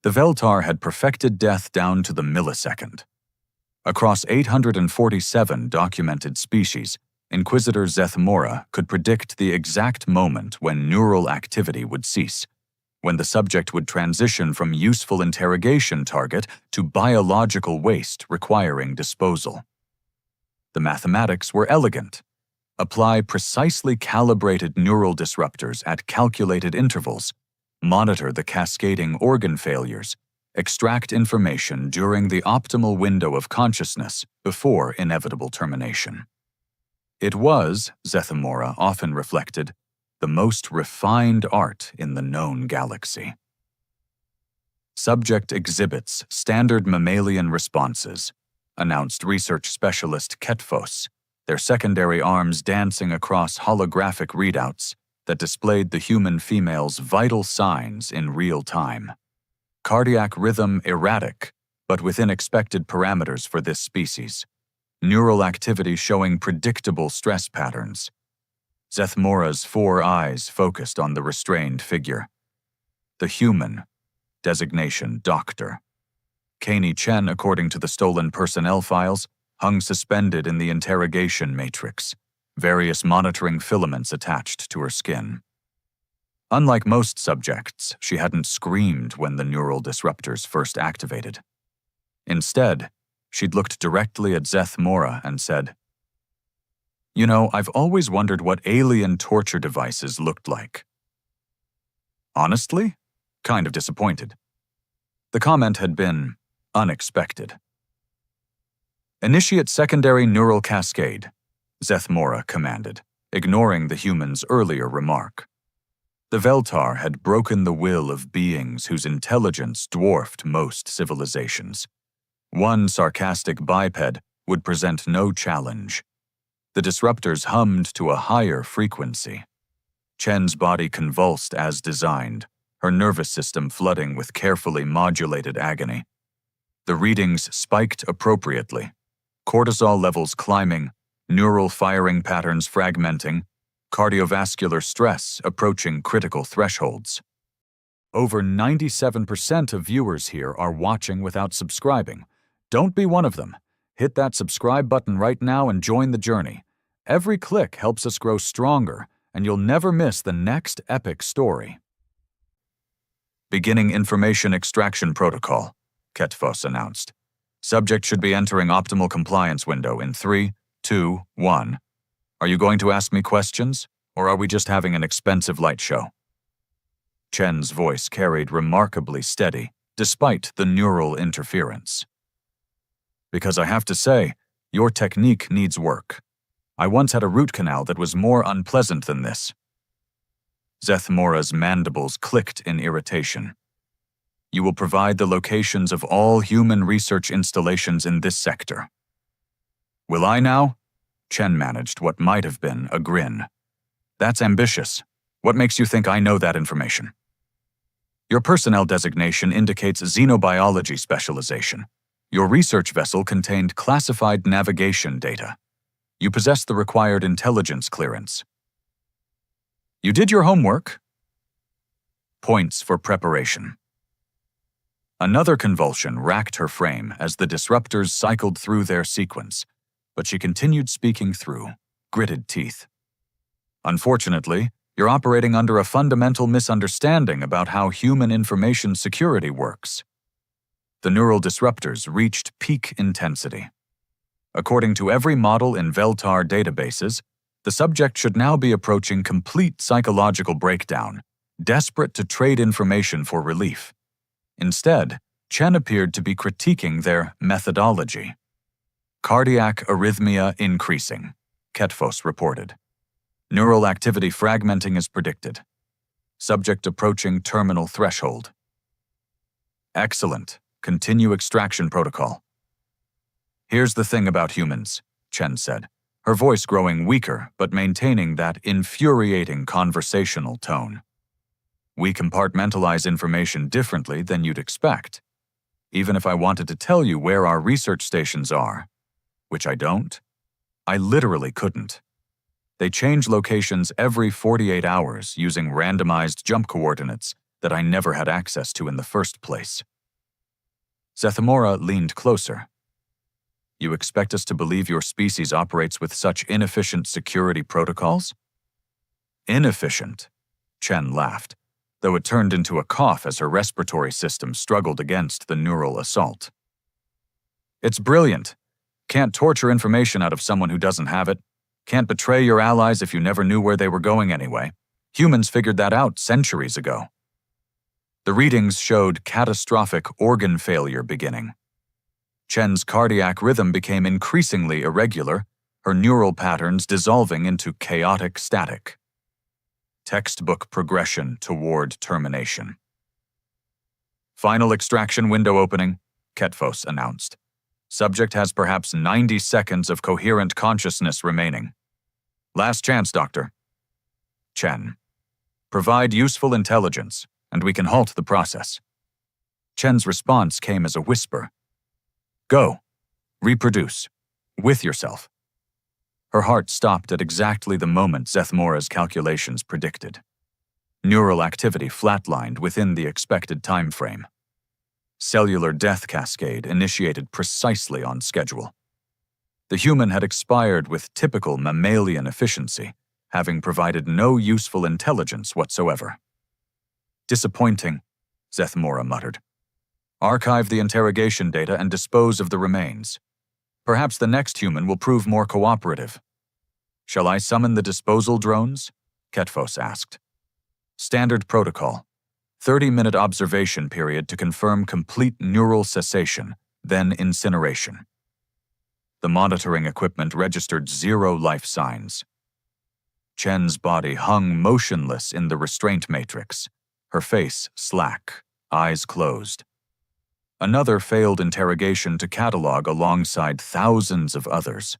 The Veltar had perfected death down to the millisecond. Across 847 documented species, Inquisitor Zethmora could predict the exact moment when neural activity would cease, when the subject would transition from useful interrogation target to biological waste requiring disposal. The mathematics were elegant. Apply precisely calibrated neural disruptors at calculated intervals, monitor the cascading organ failures, extract information during the optimal window of consciousness before inevitable termination. It was, Zethmora often reflected, the most refined art in the known galaxy. Subject exhibits standard mammalian responses, announced research specialist Ketphos, their secondary arms dancing across holographic readouts that displayed the human female's vital signs in real time. Cardiac rhythm erratic, but within expected parameters for this species. Neural activity showing predictable stress patterns. Zethmora's 4 eyes focused on the restrained figure. The human, designation Doctor. Caney Chen, according to the stolen personnel files, hung suspended in the interrogation matrix, various monitoring filaments attached to her skin. Unlike most subjects, she hadn't screamed when the neural disruptors first activated. Instead, she'd looked directly at Zethmora and said, "You know, I've always wondered what alien torture devices looked like." Honestly, kind of disappointed. The comment had been unexpected. "Initiate secondary neural cascade," Zethmora commanded, ignoring the human's earlier remark. The Veltar had broken the will of beings whose intelligence dwarfed most civilizations. One sarcastic biped would present no challenge. The disruptors hummed to a higher frequency. Chen's body convulsed as designed, her nervous system flooding with carefully modulated agony. The readings spiked appropriately, cortisol levels climbing, neural firing patterns fragmenting, cardiovascular stress approaching critical thresholds. Over 97% of viewers here are watching without subscribing. Don't be one of them. Hit that subscribe button right now and join the journey. Every click helps us grow stronger, and you'll never miss the next epic story. Beginning information extraction protocol, Ketphos announced. Subject should be entering optimal compliance window in 3, 2, 1. Are you going to ask me questions, or are we just having an expensive light show? Chen's voice carried remarkably steady, despite the neural interference. Because I have to say, your technique needs work. I once had a root canal that was more unpleasant than this. Zethmora's mandibles clicked in irritation. You will provide the locations of all human research installations in this sector. Will I now? Chen managed what might have been a grin. That's ambitious. What makes you think I know that information? Your personnel designation indicates xenobiology specialization. Your research vessel contained classified navigation data. You possess the required intelligence clearance. You did your homework. Points for preparation. Another convulsion racked her frame as the disruptors cycled through their sequence, but she continued speaking through gritted teeth. Unfortunately, you're operating under a fundamental misunderstanding about how human information security works. The neural disruptors reached peak intensity. According to every model in Veltar databases, the subject should now be approaching complete psychological breakdown, desperate to trade information for relief. Instead, Chen appeared to be critiquing their methodology. Cardiac arrhythmia increasing, Ketphos reported. Neural activity fragmenting as predicted. Subject approaching terminal threshold. Excellent. Continue extraction protocol. Here's the thing about humans, Chen said, her voice growing weaker but maintaining that infuriating conversational tone. We compartmentalize information differently than you'd expect. Even if I wanted to tell you where our research stations are, which I don't, I literally couldn't. They change locations every 48 hours using randomized jump coordinates that I never had access to in the first place. Zethmora leaned closer. You expect us to believe your species operates with such inefficient security protocols? Inefficient, Chen laughed, though it turned into a cough as her respiratory system struggled against the neural assault. It's brilliant. Can't torture information out of someone who doesn't have it. Can't betray your allies if you never knew where they were going anyway. Humans figured that out centuries ago. The readings showed catastrophic organ failure beginning. Chen's cardiac rhythm became increasingly irregular, her neural patterns dissolving into chaotic static. Textbook progression toward termination. Final extraction window opening, Ketvos announced. Subject has perhaps 90 seconds of coherent consciousness remaining. Last chance, Doctor. Chen. Provide useful intelligence, and we can halt the process. Chen's response came as a whisper. Go. Reproduce. With yourself. Her heart stopped at exactly the moment Zethmora's calculations predicted. Neural activity flatlined within the expected time frame. Cellular death cascade initiated precisely on schedule. The human had expired with typical mammalian efficiency, having provided no useful intelligence whatsoever. Disappointing, Zethmora muttered. Archive the interrogation data and dispose of the remains. Perhaps the next human will prove more cooperative. Shall I summon the disposal drones? Ketvos asked. Standard protocol. 30-minute observation period to confirm complete neural cessation, then incineration. The monitoring equipment registered 0 life signs. Chen's body hung motionless in the restraint matrix, her face slack, eyes closed. Another failed interrogation to catalog alongside thousands of others.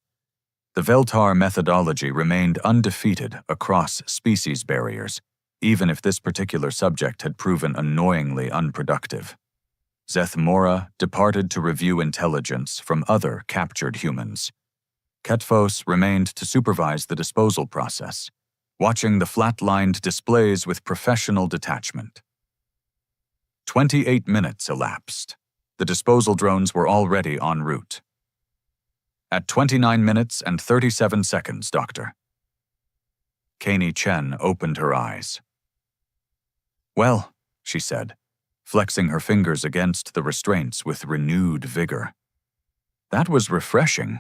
The Veltar methodology remained undefeated across species barriers, even if this particular subject had proven annoyingly unproductive. Zethmora departed to review intelligence from other captured humans. Ketvos remained to supervise the disposal process, watching the flat-lined displays with professional detachment. 28 minutes elapsed. The disposal drones were already en route. At 29 minutes and 37 seconds, Doctor. Caney Chen opened her eyes. Well, she said, flexing her fingers against the restraints with renewed vigor. That was refreshing.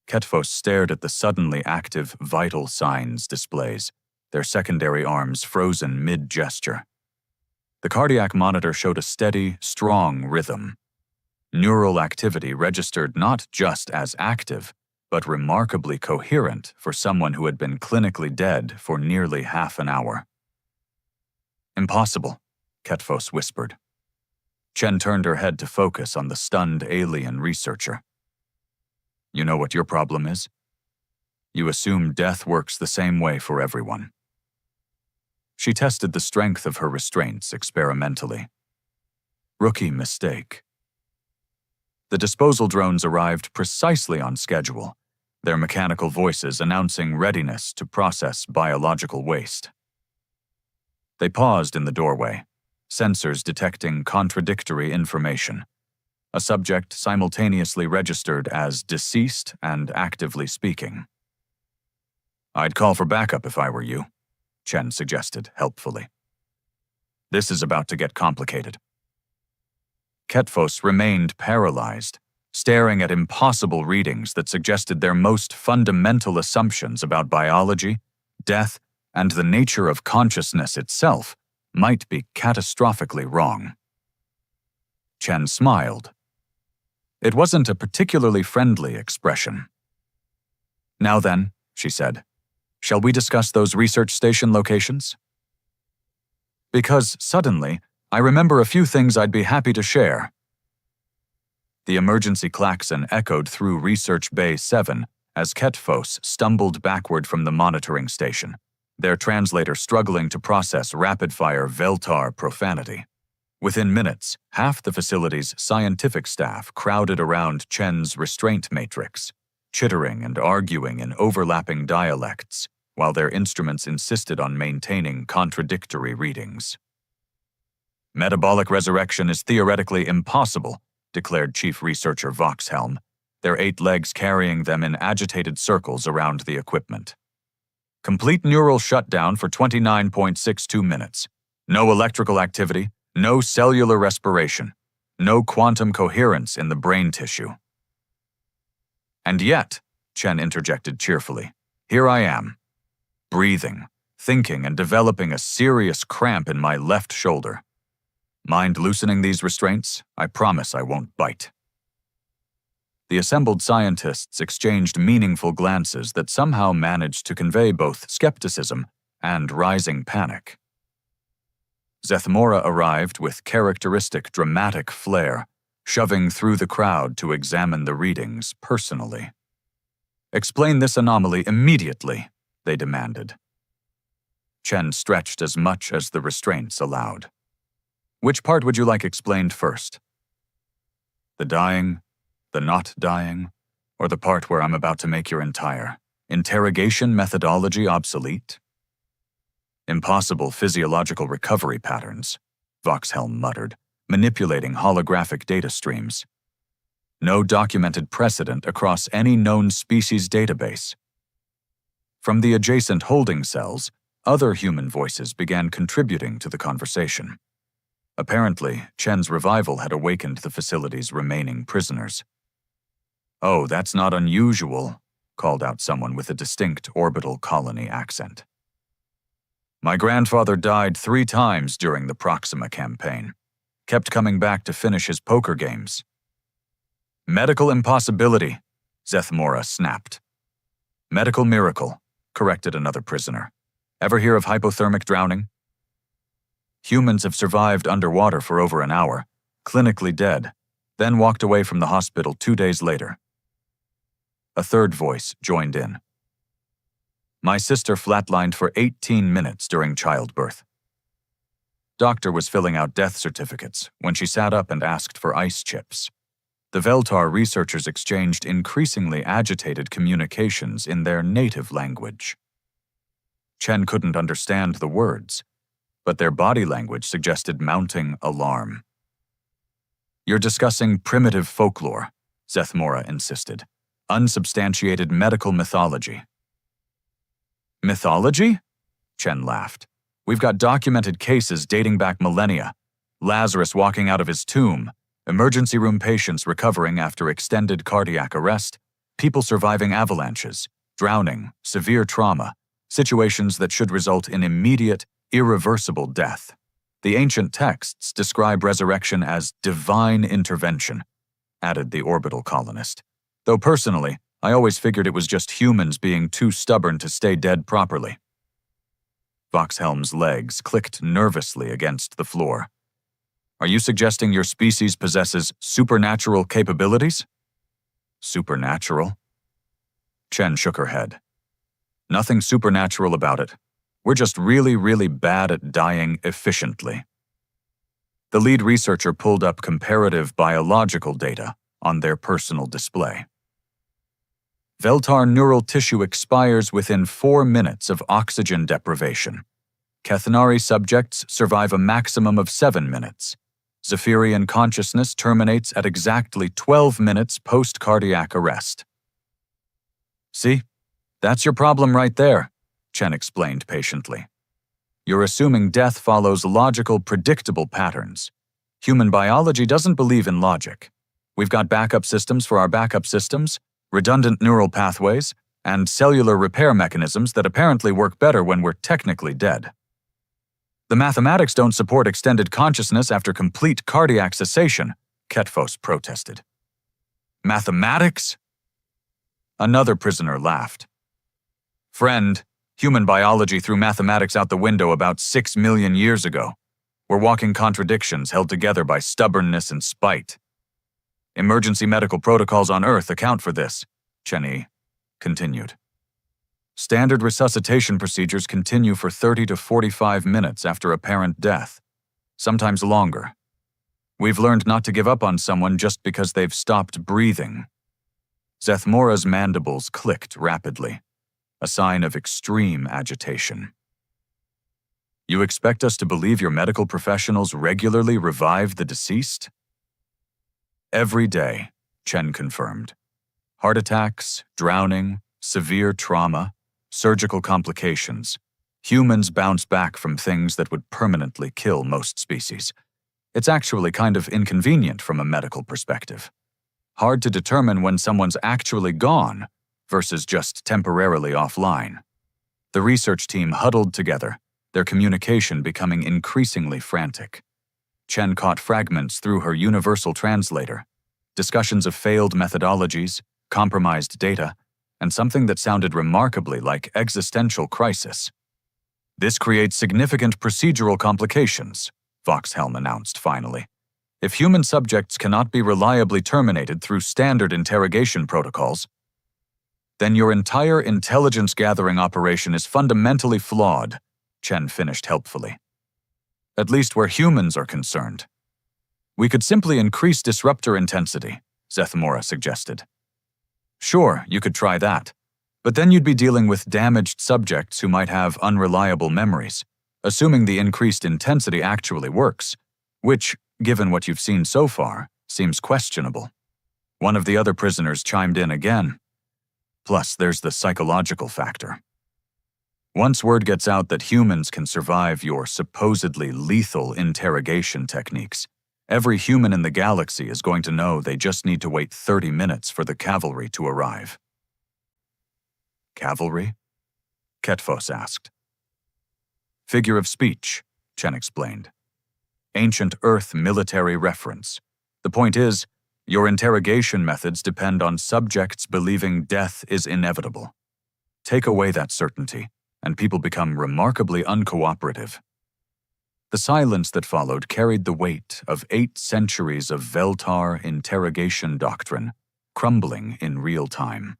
Ketvos stared at the suddenly active vital signs displays, their secondary arms frozen mid-gesture. The cardiac monitor showed a steady, strong rhythm. Neural activity registered not just as active, but remarkably coherent for someone who had been clinically dead for nearly half an hour. Impossible, Ketvos whispered. Chen turned her head to focus on the stunned alien researcher. You know what your problem is? You assume death works the same way for everyone. She tested the strength of her restraints experimentally. Rookie mistake. The disposal drones arrived precisely on schedule, their mechanical voices announcing readiness to process biological waste. They paused in the doorway, sensors detecting contradictory information. A subject simultaneously registered as deceased and actively speaking. I'd call for backup if I were you, Chen suggested helpfully. This is about to get complicated. Ketvos remained paralyzed, staring at impossible readings that suggested their most fundamental assumptions about biology, death, and the nature of consciousness itself might be catastrophically wrong. Chen smiled. It wasn't a particularly friendly expression. Now then, she said, shall we discuss those research station locations? Because suddenly, I remember a few things I'd be happy to share. The emergency klaxon echoed through Research Bay 7 as Ketvos stumbled backward from the monitoring station, their translator struggling to process rapid-fire Veltar profanity. Within minutes, half the facility's scientific staff crowded around Chen's restraint matrix, chittering and arguing in overlapping dialects, while their instruments insisted on maintaining contradictory readings. Metabolic resurrection is theoretically impossible, declared Chief Researcher Voxhelm, their 8 legs carrying them in agitated circles around the equipment. Complete neural shutdown for 29.62 minutes. No electrical activity, no cellular respiration, no quantum coherence in the brain tissue. And yet, Chen interjected cheerfully, here I am, breathing, thinking, and developing a serious cramp in my left shoulder. Mind loosening these restraints? I promise I won't bite. The assembled scientists exchanged meaningful glances that somehow managed to convey both skepticism and rising panic. Zethmora arrived with characteristic dramatic flair, shoving through the crowd to examine the readings personally. Explain this anomaly immediately, they demanded. Chen stretched as much as the restraints allowed. Which part would you like explained first? The dying, the not dying, or the part where I'm about to make your entire interrogation methodology obsolete? Impossible physiological recovery patterns, Voxhelm muttered, manipulating holographic data streams. No documented precedent across any known species database. From the adjacent holding cells, other human voices began contributing to the conversation. Apparently, Chen's revival had awakened the facility's remaining prisoners. Oh, that's not unusual, called out someone with a distinct orbital colony accent. My grandfather died 3 times during the Proxima campaign. Kept coming back to finish his poker games. Medical impossibility, Zethmora snapped. Medical miracle, corrected another prisoner. Ever hear of hypothermic drowning? Humans have survived underwater for over an hour, clinically dead, then walked away from the hospital 2 days later. A third voice joined in. My sister flatlined for 18 minutes during childbirth. Doctor was filling out death certificates when she sat up and asked for ice chips. The Veltar researchers exchanged increasingly agitated communications in their native language. Chen couldn't understand the words, but their body language suggested mounting alarm. You're discussing primitive folklore, Zethmora insisted. Unsubstantiated medical mythology. Mythology? Chen laughed. We've got documented cases dating back millennia. Lazarus walking out of his tomb, emergency room patients recovering after extended cardiac arrest, people surviving avalanches, drowning, severe trauma, situations that should result in immediate, irreversible death. The ancient texts describe resurrection as divine intervention, added the orbital colonist. Though personally, I always figured it was just humans being too stubborn to stay dead properly. Voxhelm's legs clicked nervously against the floor. Are you suggesting your species possesses supernatural capabilities? Supernatural? Chen shook her head. Nothing supernatural about it. We're just really, really bad at dying efficiently. The lead researcher pulled up comparative biological data on their personal display. Veltar neural tissue expires within 4 minutes of oxygen deprivation. Kethnari subjects survive a maximum of 7 minutes. Zephyrian consciousness terminates at exactly 12 minutes post-cardiac arrest. See? That's your problem right there, Chen explained patiently. You're assuming death follows logical, predictable patterns. Human biology doesn't believe in logic. We've got backup systems for our backup systems, redundant neural pathways, and cellular repair mechanisms that apparently work better when we're technically dead. The mathematics don't support extended consciousness after complete cardiac cessation, Ketvos protested. Mathematics? Another prisoner laughed. Friend, human biology threw mathematics out the window about 6 million years ago. We're walking contradictions held together by stubbornness and spite. Emergency medical protocols on Earth account for this, Chen continued. Standard resuscitation procedures continue for 30 to 45 minutes after apparent death, sometimes longer. We've learned not to give up on someone just because they've stopped breathing. Zethmora's mandibles clicked rapidly, a sign of extreme agitation. You expect us to believe your medical professionals regularly revive the deceased? Every day, Chen confirmed. Heart attacks, drowning, severe trauma, surgical complications. Humans bounce back from things that would permanently kill most species. It's actually kind of inconvenient from a medical perspective. Hard to determine when someone's actually gone versus just temporarily offline. The research team huddled together, their communication becoming increasingly frantic. Chen caught fragments through her universal translator, discussions of failed methodologies, compromised data, and something that sounded remarkably like existential crisis. This creates significant procedural complications, Voxhelm announced finally. If human subjects cannot be reliably terminated through standard interrogation protocols, then your entire intelligence-gathering operation is fundamentally flawed, Chen finished helpfully. At least where humans are concerned. We could simply increase disruptor intensity, Zethmora suggested. Sure, you could try that, but then you'd be dealing with damaged subjects who might have unreliable memories, assuming the increased intensity actually works, which, given what you've seen so far, seems questionable. One of the other prisoners chimed in again. Plus, there's the psychological factor. Once word gets out that humans can survive your supposedly lethal interrogation techniques, every human in the galaxy is going to know they just need to wait 30 minutes for the cavalry to arrive. Cavalry? Ketvos asked. Figure of speech, Chen explained. Ancient Earth military reference. The point is, your interrogation methods depend on subjects believing death is inevitable. Take away that certainty, and people become remarkably uncooperative. The silence that followed carried the weight of 8 centuries of Veltar interrogation doctrine, crumbling in real time.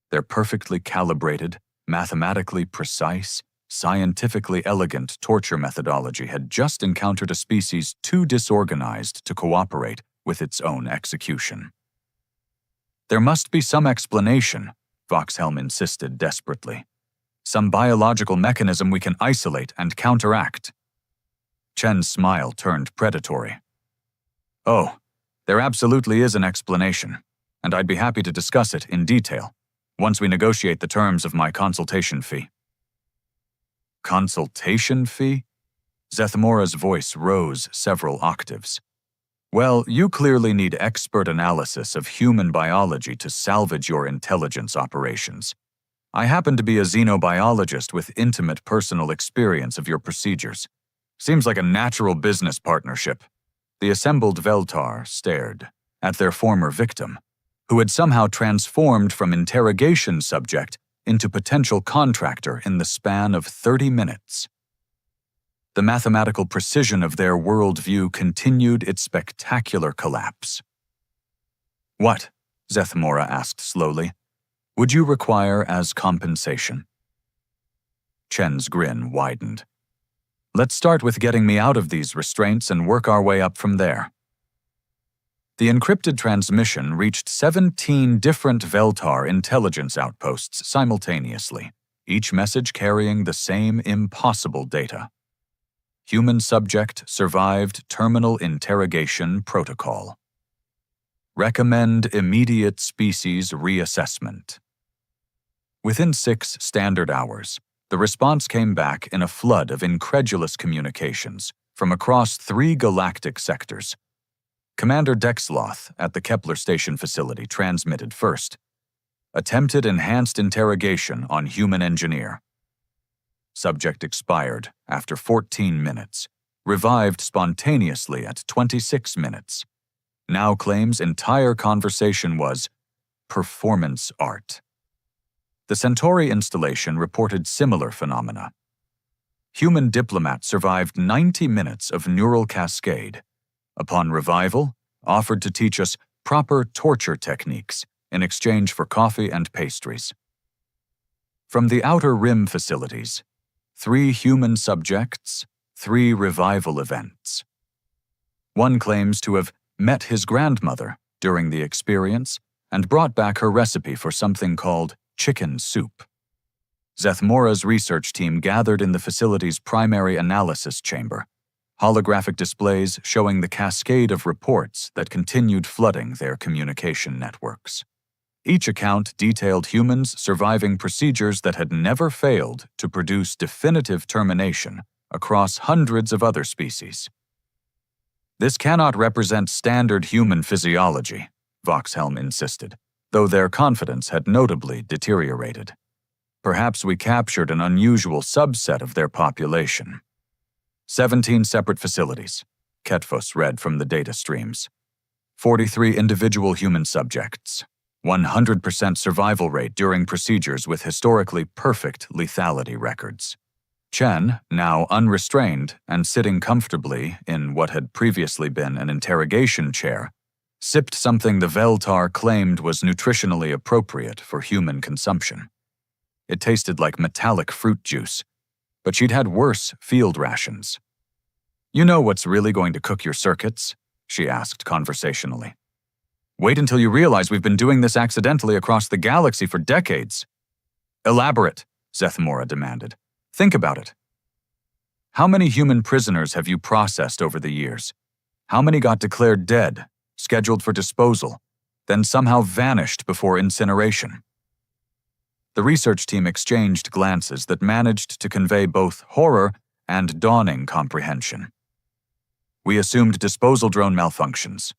Their perfectly calibrated, mathematically precise, scientifically elegant torture methodology had just encountered a species too disorganized to cooperate with its own execution. There must be some explanation, Voxhelm insisted desperately. Some biological mechanism we can isolate and counteract. Chen's smile turned predatory. Oh, there absolutely is an explanation, and I'd be happy to discuss it in detail once we negotiate the terms of my consultation fee. Consultation fee? Zethmora's voice rose several octaves. Well, you clearly need expert analysis of human biology to salvage your intelligence operations. I happen to be a xenobiologist with intimate personal experience of your procedures. Seems like a natural business partnership. The assembled Veltar stared at their former victim, who had somehow transformed from interrogation subject into potential contractor in the span of 30 minutes. The mathematical precision of their worldview continued its spectacular collapse. What? Zethmora asked slowly. Would you require as compensation? Chen's grin widened. Let's start with getting me out of these restraints and work our way up from there. The encrypted transmission reached 17 different Veltar intelligence outposts simultaneously, each message carrying the same impossible data. Human subject survived terminal interrogation protocol. Recommend immediate species reassessment. Within 6 standard hours, the response came back in a flood of incredulous communications from across 3 galactic sectors. Commander Dexloth at the Kepler Station facility transmitted first. Attempted enhanced interrogation on human engineer. Subject expired after 14 minutes. Revived spontaneously at 26 minutes. Now claims entire conversation was performance art. The Centauri installation reported similar phenomena. Human diplomat survived 90 minutes of neural cascade. Upon revival, offered to teach us proper torture techniques in exchange for coffee and pastries. From the Outer Rim facilities, 3 human subjects, 3 revival events. One claims to have met his grandmother during the experience and brought back her recipe for something called chicken soup. Zethmora's research team gathered in the facility's primary analysis chamber, holographic displays showing the cascade of reports that continued flooding their communication networks. Each account detailed humans surviving procedures that had never failed to produce definitive termination across hundreds of other species. This cannot represent standard human physiology, Voxhelm insisted, though their confidence had notably deteriorated. Perhaps we captured an unusual subset of their population. 17 separate facilities, Ketvos read from the data streams. 43 individual human subjects. 100% survival rate during procedures with historically perfect lethality records. Chen, now unrestrained and sitting comfortably in what had previously been an interrogation chair, sipped something the Veltar claimed was nutritionally appropriate for human consumption. It tasted like metallic fruit juice, but she'd had worse field rations. "You know what's really going to cook your circuits?" she asked conversationally. "Wait until you realize we've been doing this accidentally across the galaxy for decades." "Elaborate," Zethmora demanded. "Think about it. How many human prisoners have you processed over the years? How many got declared dead, scheduled for disposal, then somehow vanished before incineration?" The research team exchanged glances that managed to convey both horror and dawning comprehension. "We assumed disposal drone malfunctions,"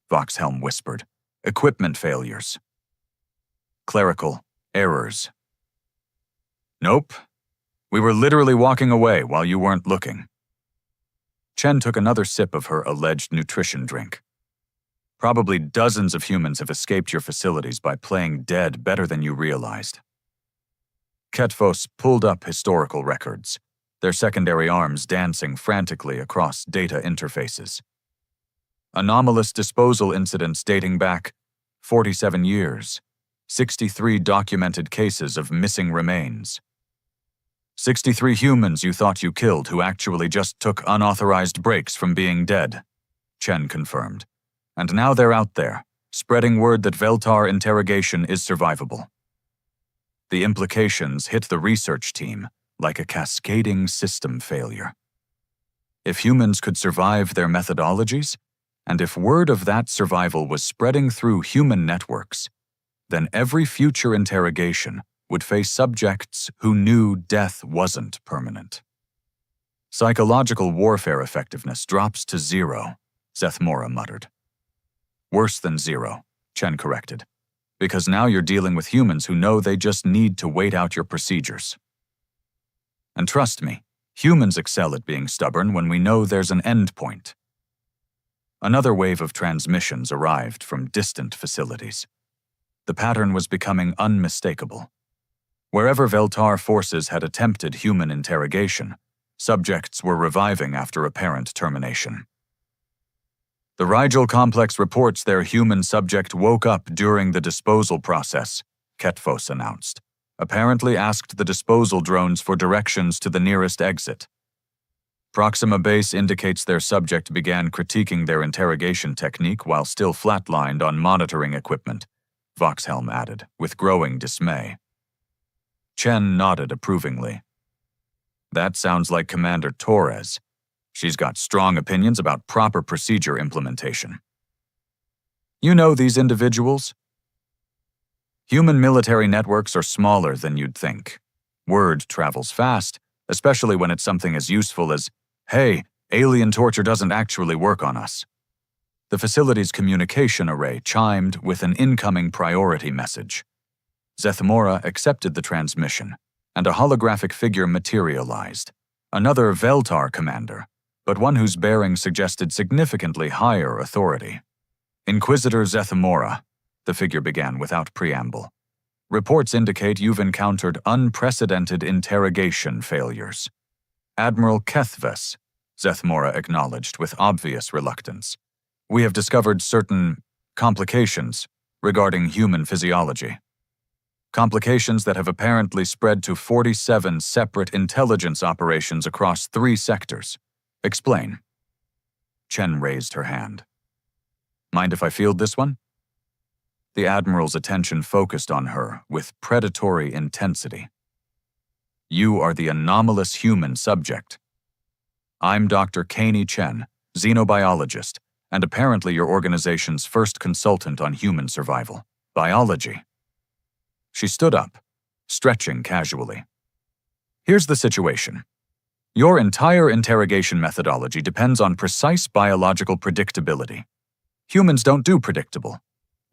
Voxhelm whispered. "Equipment failures. Clerical errors." "Nope. We were literally walking away while you weren't looking." Chen took another sip of her alleged nutrition drink. "Probably dozens of humans have escaped your facilities by playing dead better than you realized." Ketvos pulled up historical records, their secondary arms dancing frantically across data interfaces. Anomalous disposal incidents dating back 47 years, 63 documented cases of missing remains. 63 humans you thought you killed who actually just took unauthorized breaks from being dead, Chen confirmed. And now they're out there, spreading word that Veltar interrogation is survivable. The implications hit the research team like a cascading system failure. If humans could survive their methodologies, and if word of that survival was spreading through human networks, then every future interrogation would face subjects who knew death wasn't permanent. "Psychological warfare effectiveness drops to 0, Zethmora muttered. "Worse than 0, Chen corrected, because now you're dealing with humans who know they just need to wait out your procedures. And trust me, humans excel at being stubborn when we know there's an end point." Another wave of transmissions arrived from distant facilities. The pattern was becoming unmistakable. Wherever Veltar forces had attempted human interrogation, subjects were reviving after apparent termination. "The Rigel Complex reports their human subject woke up during the disposal process," Ketvos announced. "Apparently asked the disposal drones for directions to the nearest exit. Proxima Base indicates their subject began critiquing their interrogation technique while still flatlined on monitoring equipment," Voxhelm added, with growing dismay. Chen nodded approvingly. "That sounds like Commander Torres. She's got strong opinions about proper procedure implementation." "You know these individuals?" "Human military networks are smaller than you'd think. Word travels fast, especially when it's something as useful as, 'Hey, alien torture doesn't actually work on us.'" The facility's communication array chimed with an incoming priority message. Zethmora accepted the transmission, and a holographic figure materialized, another Veltar commander, but one whose bearing suggested significantly higher authority. "Inquisitor Zethmora," the figure began without preamble. "Reports indicate you've encountered unprecedented interrogation failures." "Admiral Ketvos," Zethmora acknowledged with obvious reluctance. "We have discovered certain complications regarding human physiology. Complications that have apparently spread to 47 separate intelligence operations across 3 sectors. Explain." Chen raised her hand. "Mind if I field this one?" The Admiral's attention focused on her with predatory intensity. You are the anomalous human subject. I'm Dr. Caney Chen, xenobiologist, and apparently your organization's first consultant on human survival. Biology. She stood up, stretching casually. Here's the situation. Your entire interrogation methodology depends on precise biological predictability. Humans don't do predictable.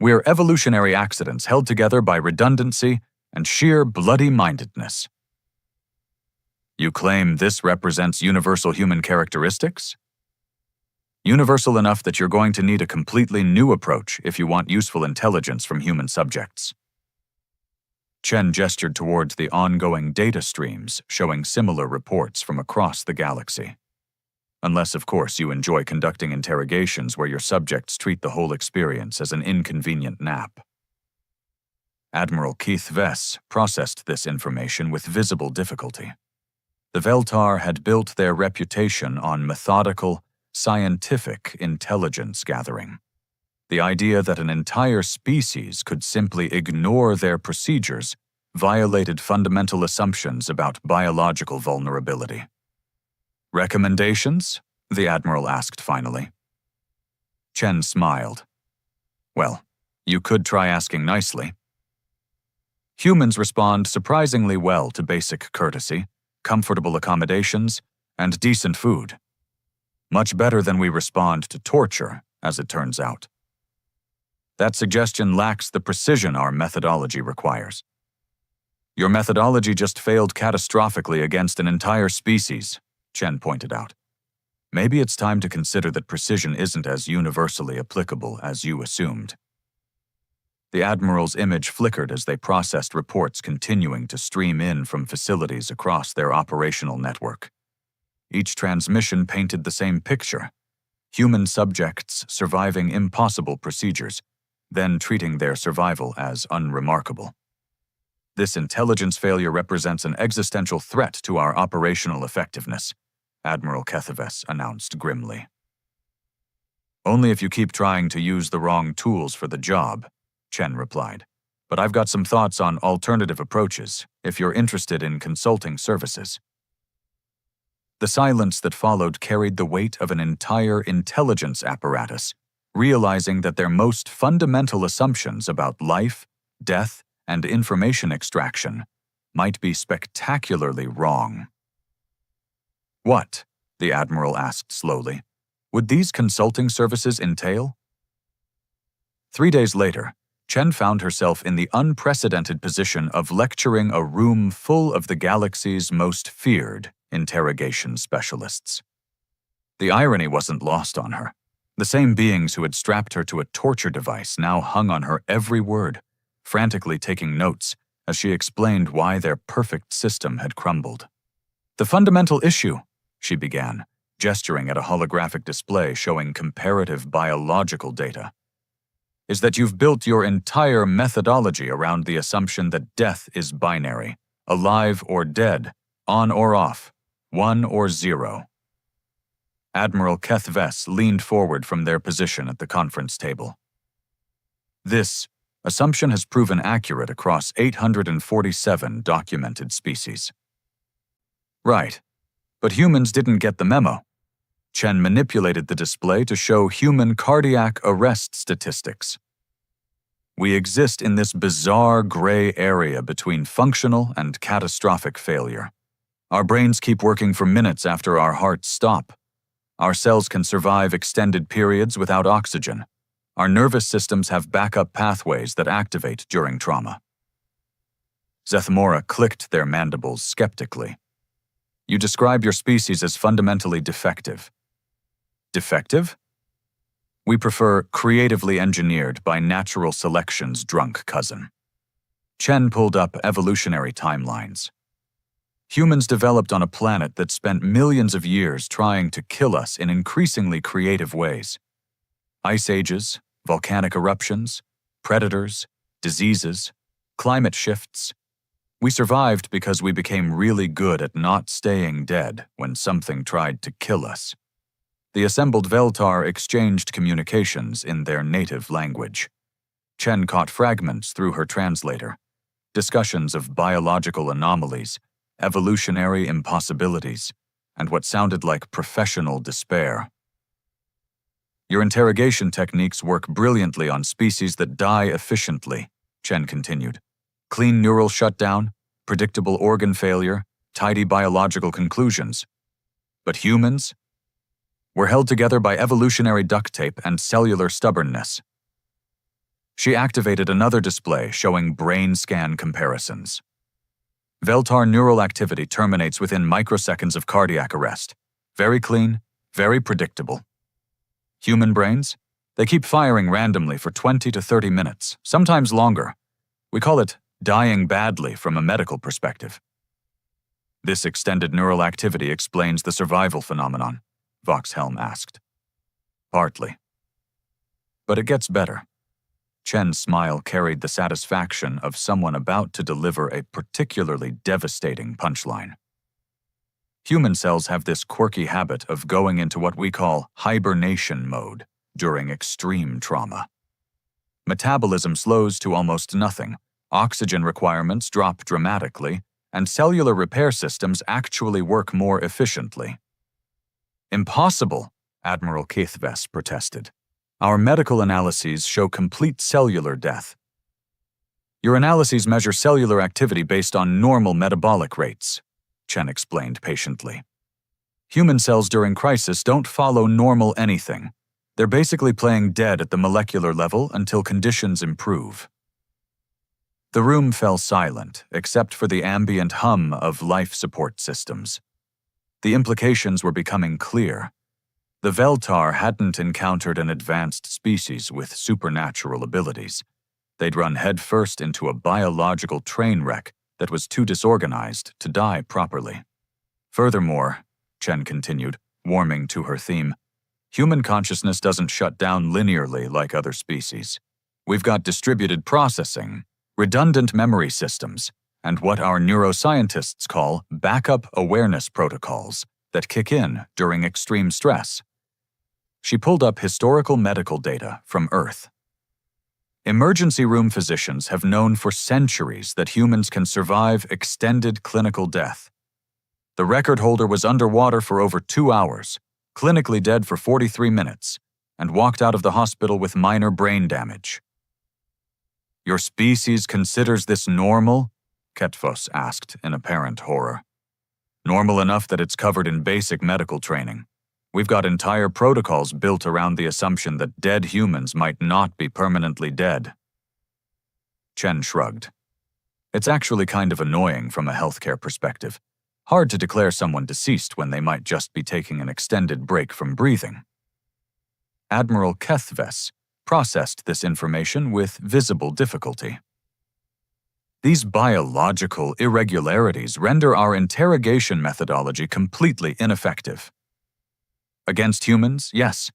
We're evolutionary accidents held together by redundancy and sheer bloody-mindedness. You claim this represents universal human characteristics? Universal enough that you're going to need a completely new approach if you want useful intelligence from human subjects. Chen gestured towards the ongoing data streams showing similar reports from across the galaxy. Unless, of course, you enjoy conducting interrogations where your subjects treat the whole experience as an inconvenient nap. Admiral Keith Vess processed this information with visible difficulty. The Veltar had built their reputation on methodical, scientific intelligence gathering. The idea that an entire species could simply ignore their procedures violated fundamental assumptions about biological vulnerability. Recommendations? The Admiral asked finally. Chen smiled. Well, you could try asking nicely. Humans respond surprisingly well to basic courtesy, comfortable accommodations, and decent food. Much better than we respond to torture, as it turns out. That suggestion lacks the precision our methodology requires. Your methodology just failed catastrophically against an entire species, Chen pointed out. Maybe it's time to consider that precision isn't as universally applicable as you assumed. The Admiral's image flickered as they processed reports continuing to stream in from facilities across their operational network. Each transmission painted the same picture: human subjects surviving impossible procedures, then treating their survival as unremarkable. This intelligence failure represents an existential threat to our operational effectiveness, Admiral Kethaves announced grimly. Only if you keep trying to use the wrong tools for the job, Chen replied. But I've got some thoughts on alternative approaches, if you're interested in consulting services. The silence that followed carried the weight of an entire intelligence apparatus, realizing that their most fundamental assumptions about life, death, and information extraction might be spectacularly wrong. What, the Admiral asked slowly, would these consulting services entail? 3 days later, Chen found herself in the unprecedented position of lecturing a room full of the galaxy's most feared interrogation specialists. The irony wasn't lost on her. The same beings who had strapped her to a torture device now hung on her every word, frantically taking notes as she explained why their perfect system had crumbled. The fundamental issue, she began, gesturing at a holographic display showing comparative biological data, is that you've built your entire methodology around the assumption that death is binary, alive or dead, on or off, 1 or 0. Admiral Kethaves leaned forward from their position at the conference table. This assumption has proven accurate across 847 documented species. Right, but humans didn't get the memo. Chen manipulated the display to show human cardiac arrest statistics. We exist in this bizarre gray area between functional and catastrophic failure. Our brains keep working for minutes after our hearts stop. Our cells can survive extended periods without oxygen. Our nervous systems have backup pathways that activate during trauma. Zethmora clicked their mandibles skeptically. You describe your species as fundamentally defective. Defective? We prefer creatively engineered by natural selection's drunk cousin. Chen pulled up evolutionary timelines. Humans developed on a planet that spent millions of years trying to kill us in increasingly creative ways. Ice ages, volcanic eruptions, predators, diseases, climate shifts. We survived because we became really good at not staying dead when something tried to kill us. The assembled Veltar exchanged communications in their native language. Chen caught fragments through her translator, discussions of biological anomalies, evolutionary impossibilities, and what sounded like professional despair. Your interrogation techniques work brilliantly on species that die efficiently, Chen continued. Clean neural shutdown, predictable organ failure, tidy biological conclusions. But humans? We're held together by evolutionary duct tape and cellular stubbornness. She activated another display showing brain scan comparisons. Veltar neural activity terminates within microseconds of cardiac arrest. Very clean, very predictable. Human brains? They keep firing randomly for 20 to 30 minutes, sometimes longer. We call it dying badly from a medical perspective. This extended neural activity explains the survival phenomenon, Voxhelm asked. Partly. But it gets better. Chen's smile carried the satisfaction of someone about to deliver a particularly devastating punchline. Human cells have this quirky habit of going into what we call hibernation mode during extreme trauma. Metabolism slows to almost nothing, oxygen requirements drop dramatically, and cellular repair systems actually work more efficiently. Impossible, Admiral Keithves protested. Our medical analyses show complete cellular death. Your analyses measure cellular activity based on normal metabolic rates, Chen explained patiently. Human cells during crisis don't follow normal anything. They're basically playing dead at the molecular level until conditions improve. The room fell silent, except for the ambient hum of life support systems. The implications were becoming clear. The Veltar hadn't encountered an advanced species with supernatural abilities. They'd run headfirst into a biological train wreck that was too disorganized to die properly. Furthermore, Chen continued, warming to her theme, human consciousness doesn't shut down linearly like other species. We've got distributed processing, redundant memory systems, and what our neuroscientists call backup awareness protocols that kick in during extreme stress. She pulled up historical medical data from Earth. Emergency room physicians have known for centuries that humans can survive extended clinical death. The record holder was underwater for over 2 hours, clinically dead for 43 minutes, and walked out of the hospital with minor brain damage. Your species considers this normal? Ketvos asked in apparent horror. Normal enough that it's covered in basic medical training. We've got entire protocols built around the assumption that dead humans might not be permanently dead. Chen shrugged. It's actually kind of annoying from a healthcare perspective. Hard to declare someone deceased when they might just be taking an extended break from breathing. Admiral Keithves processed this information with visible difficulty. These biological irregularities render our interrogation methodology completely ineffective. Against humans, yes,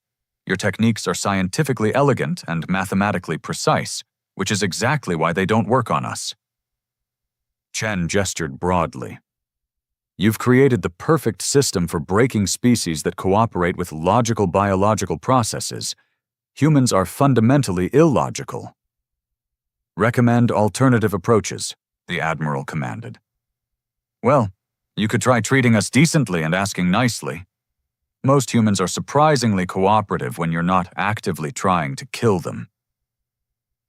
your techniques are scientifically elegant and mathematically precise, which is exactly why they don't work on us. Chen gestured broadly. You've created the perfect system for breaking species that cooperate with logical biological processes. Humans are fundamentally illogical. Recommend alternative approaches, the Admiral commanded. Well, you could try treating us decently and asking nicely. Most humans are surprisingly cooperative when you're not actively trying to kill them.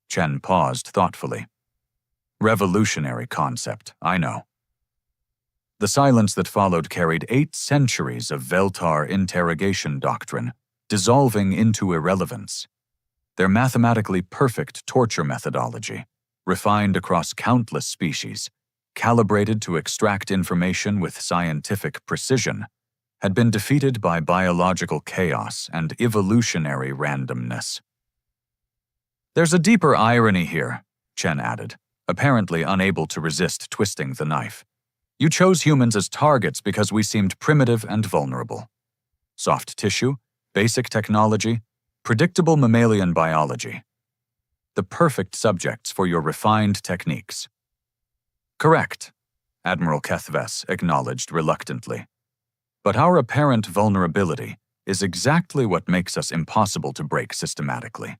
Chen paused thoughtfully. Revolutionary concept, I know. The silence that followed carried 8 centuries of Veltar interrogation doctrine, dissolving into irrelevance. Their mathematically perfect torture methodology, refined across countless species, calibrated to extract information with scientific precision, had been defeated by biological chaos and evolutionary randomness. There's a deeper irony here, Chen added, apparently unable to resist twisting the knife. You chose humans as targets because we seemed primitive and vulnerable. Soft tissue, basic technology, predictable mammalian biology. The perfect subjects for your refined techniques. Correct, Admiral Keithves acknowledged reluctantly. But our apparent vulnerability is exactly what makes us impossible to break systematically.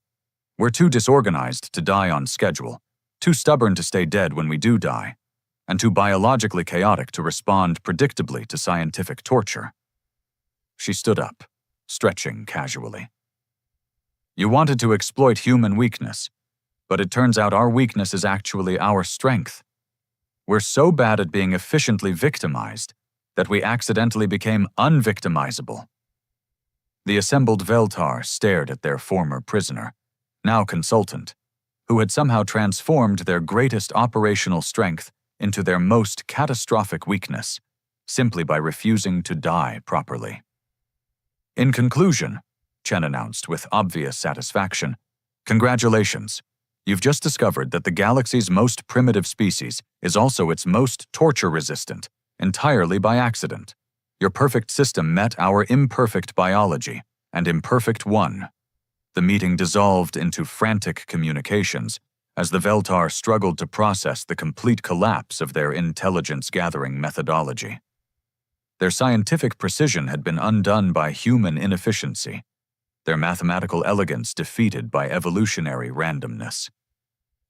We're too disorganized to die on schedule, too stubborn to stay dead when we do die, and too biologically chaotic to respond predictably to scientific torture. She stood up, stretching casually. You wanted to exploit human weakness, but it turns out our weakness is actually our strength. We're so bad at being efficiently victimized that we accidentally became unvictimizable. The assembled Veltar stared at their former prisoner, now consultant, who had somehow transformed their greatest operational strength into their most catastrophic weakness, simply by refusing to die properly. In conclusion, Chen announced with obvious satisfaction, congratulations. You've just discovered that the galaxy's most primitive species is also its most torture-resistant, entirely by accident. Your perfect system met our imperfect biology, and imperfect won. The meeting dissolved into frantic communications as the Veltar struggled to process the complete collapse of their intelligence-gathering methodology. Their scientific precision had been undone by human inefficiency, their mathematical elegance defeated by evolutionary randomness.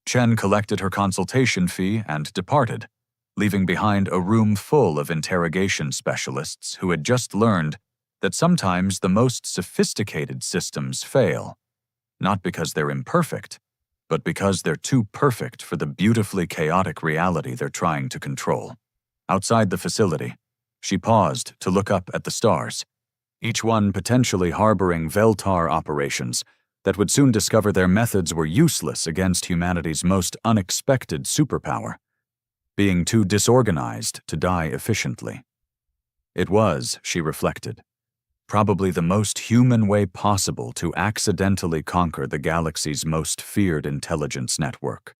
Chen collected her consultation fee and departed, leaving behind a room full of interrogation specialists who had just learned that sometimes the most sophisticated systems fail, not because they're imperfect, but because they're too perfect for the beautifully chaotic reality they're trying to control. Outside the facility, she paused to look up at the stars, each one potentially harboring Veltar operations that would soon discover their methods were useless against humanity's most unexpected superpower, being too disorganized to die efficiently. It was, she reflected, probably the most human way possible to accidentally conquer the galaxy's most feared intelligence network.